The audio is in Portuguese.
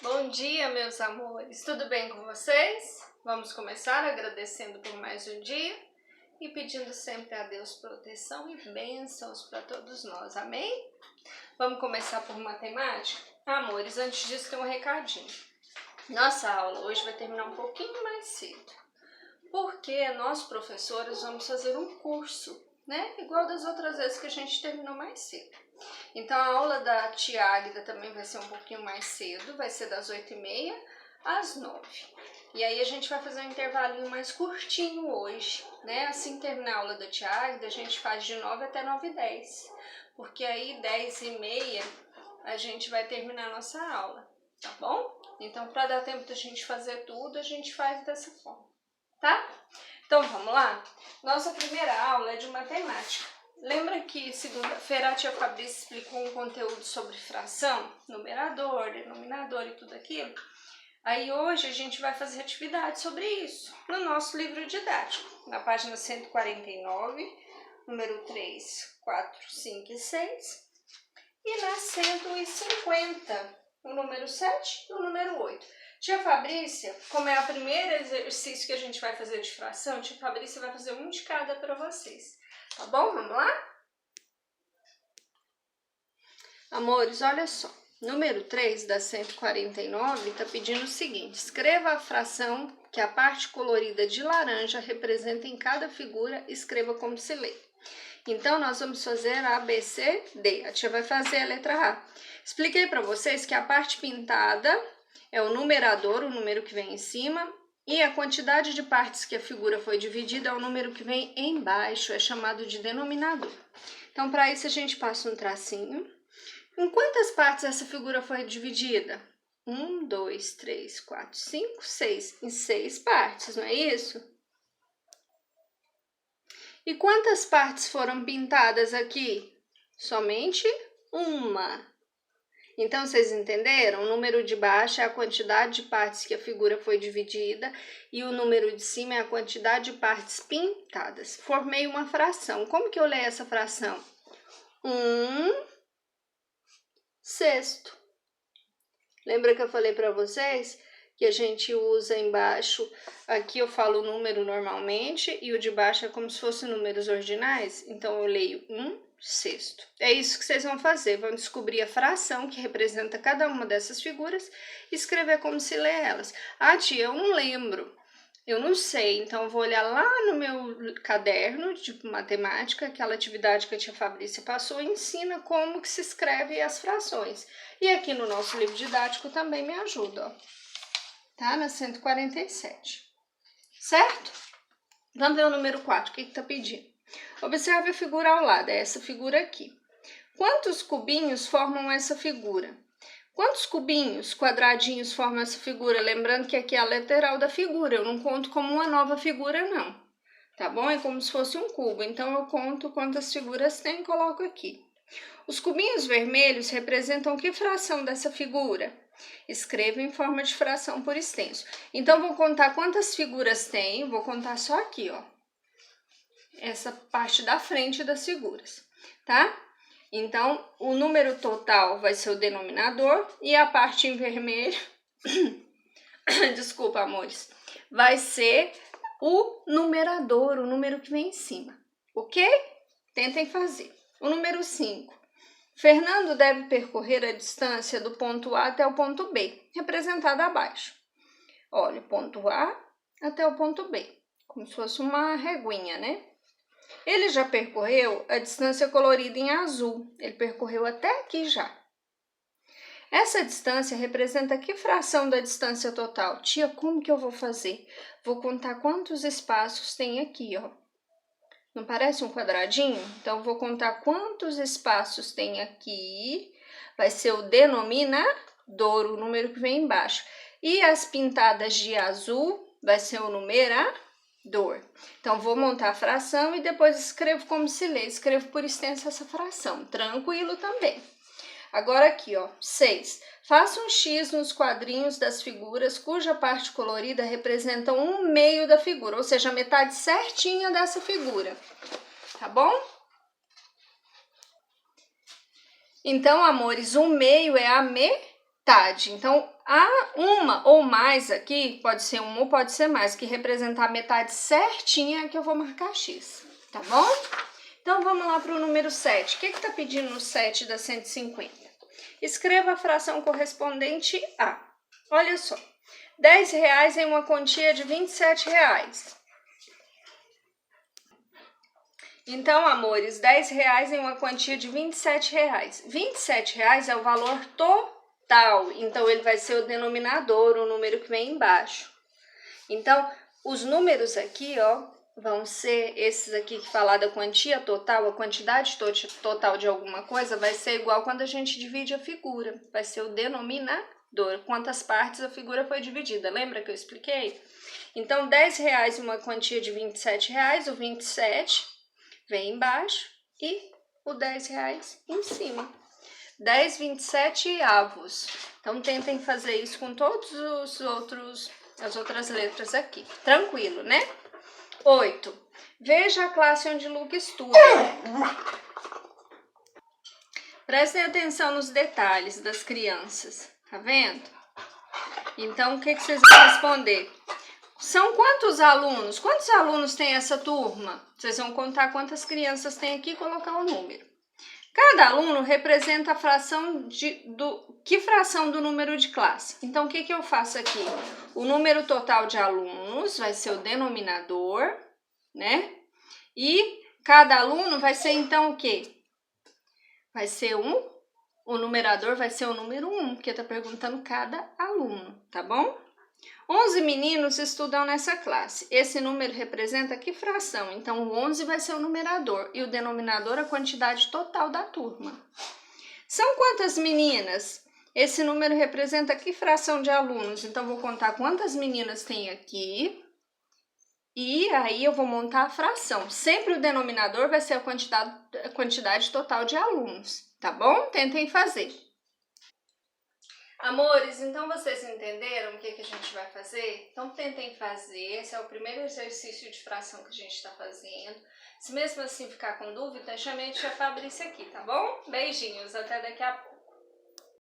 Bom dia, meus amores. Tudo bem com vocês? Vamos começar agradecendo por mais um dia e pedindo sempre a Deus proteção e bênçãos para todos nós. Amém? Vamos começar por matemática? Amores, antes disso tem um recadinho. Nossa aula hoje vai terminar um pouquinho mais cedo, porque nós, professores, vamos fazer um curso, né? Igual das outras vezes que a gente terminou mais cedo. Então, a aula da tia Águida também vai ser um pouquinho mais cedo, vai ser das 8h30 às 9h. E aí a gente vai fazer um intervalinho mais curtinho hoje, né? Assim que terminar a aula da tia Águida, a gente faz de 9 até 9h10, porque aí 10h30 a gente vai terminar a nossa aula, tá bom? Então, para dar tempo da gente fazer tudo, a gente faz dessa forma, tá? Então, vamos lá? Nossa primeira aula é de matemática. Lembra que segunda-feira a tia Fabrícia explicou um conteúdo sobre fração, numerador, denominador e tudo aquilo? Aí hoje a gente vai fazer atividade sobre isso no nosso livro didático, na página 149, número 3, 4, 5 e 6, e na 150, o número 7 e o número 8. Tia Fabrícia, como é o primeiro exercício que a gente vai fazer de fração, tia Fabrícia vai fazer um de cada para vocês. Tá bom? Vamos lá? Amores, olha só. Número 3 da 149 está pedindo o seguinte: escreva a fração que a parte colorida de laranja representa em cada figura, escreva como se lê. Então, nós vamos fazer A, B, C, D. A tia vai fazer a letra A. Expliquei para vocês que a parte pintada é o numerador, o número que vem em cima, e a quantidade de partes que a figura foi dividida é o número que vem embaixo, é chamado de denominador. Então, para isso, a gente passa um tracinho. Em quantas partes essa figura foi dividida? 1, 2, 3, 4, 5, 6. Em 6 partes, não é isso? E quantas partes foram pintadas aqui? Somente uma. Então, vocês entenderam? O número de baixo é a quantidade de partes que a figura foi dividida e o número de cima é a quantidade de partes pintadas. Formei uma fração. Como que eu leio essa fração? 1/6. Lembra que eu falei para vocês que a gente usa embaixo, aqui eu falo o número normalmente e o de baixo é como se fossem números ordinais? Então, eu leio 1/6. É isso que vocês vão fazer, vão descobrir a fração que representa cada uma dessas figuras e escrever como se lê elas. Ah, tia, eu não lembro, eu não sei, então eu vou olhar lá no meu caderno de matemática, aquela atividade que a tia Fabrícia passou, e ensina como que se escreve as frações. E aqui no nosso livro didático também me ajuda, ó. Tá? Na 147. Certo? Vamos ver o número 4, o que tá pedindo? Observe a figura ao lado, é essa figura aqui. Quantos cubinhos formam essa figura? Quantos cubinhos, quadradinhos formam essa figura? Lembrando que aqui é a lateral da figura, eu não conto como uma nova figura, não. Tá bom? É como se fosse um cubo, então eu conto quantas figuras tem e coloco aqui. Os cubinhos vermelhos representam que fração dessa figura? Escreva em forma de fração por extenso. Então, vou contar quantas figuras tem, vou contar só aqui, ó. Essa parte da frente das figuras, tá? Então, o número total vai ser o denominador e a parte em vermelho, desculpa, amores, vai ser o numerador, o número que vem em cima, ok? Tentem fazer. O número 5. Fernando deve percorrer a distância do ponto A até o ponto B, representado abaixo. Olha, o ponto A até o ponto B, como se fosse uma reguinha, né? Ele já percorreu a distância colorida em azul, ele percorreu até aqui já. Essa distância representa que fração da distância total? Tia, como que eu vou fazer? Vou contar quantos espaços tem aqui, ó. Não parece um quadradinho? Então, vou contar quantos espaços tem aqui. Vai ser o denominador, o número que vem embaixo. E as pintadas de azul vai ser o numerador. Então, vou montar a fração e depois escrevo como se lê. Escrevo por extenso essa fração. Tranquilo também. Agora aqui, ó, 6. Faça um X nos quadrinhos das figuras cuja parte colorida representa 1/2 da figura, ou seja, a metade certinha dessa figura, tá bom? Então, amores, 1/2 é a metade. Então, há uma ou mais aqui, pode ser uma ou pode ser mais, que representar a metade certinha que eu vou marcar X, tá bom? Então, vamos lá para o número 7. O que está pedindo no 7 da 150? Escreva a fração correspondente a. Olha só, R$10 em uma quantia de R$27. Então, amores, R$10 em uma quantia de R$27. R$27 é o valor total, então ele vai ser o denominador, o número que vem embaixo. Então, os números aqui, ó, vão ser esses aqui que falar da quantia total, a quantidade total de alguma coisa vai ser igual quando a gente divide a figura, vai ser o denominador, quantas partes a figura foi dividida, lembra que eu expliquei? Então, R$10 uma quantia de R$27, o 27 vem embaixo e o R$10 em cima. 10/27 avos. Então, tentem fazer isso com todos as outras letras aqui. Tranquilo, né? 8. Veja a classe onde Luca estuda. Prestem atenção nos detalhes das crianças. Tá vendo? Então, o que vocês vão responder? São quantos alunos? Quantos alunos tem essa turma? Vocês vão contar quantas crianças tem aqui e colocar o número. Cada aluno representa a fração que fração do número de classe? Então, o que eu faço aqui? O número total de alunos vai ser o denominador, né? E cada aluno vai ser, então, o quê? Vai ser o numerador vai ser o número 1, porque tá perguntando cada aluno, tá bom? 11 meninos estudam nessa classe. Esse número representa que fração? Então, o 11 vai ser o numerador e o denominador a quantidade total da turma. São quantas meninas? Esse número representa que fração de alunos? Então, vou contar quantas meninas tem aqui e aí eu vou montar a fração. Sempre o denominador vai ser a quantidade total de alunos, tá bom? Tentem fazer. Amores, então vocês entenderam o que a gente vai fazer? Então tentem fazer, esse é o primeiro exercício de fração que a gente está fazendo. Se mesmo assim ficar com dúvida, chame a tia Fabrícia aqui, tá bom? Beijinhos, até daqui a pouco.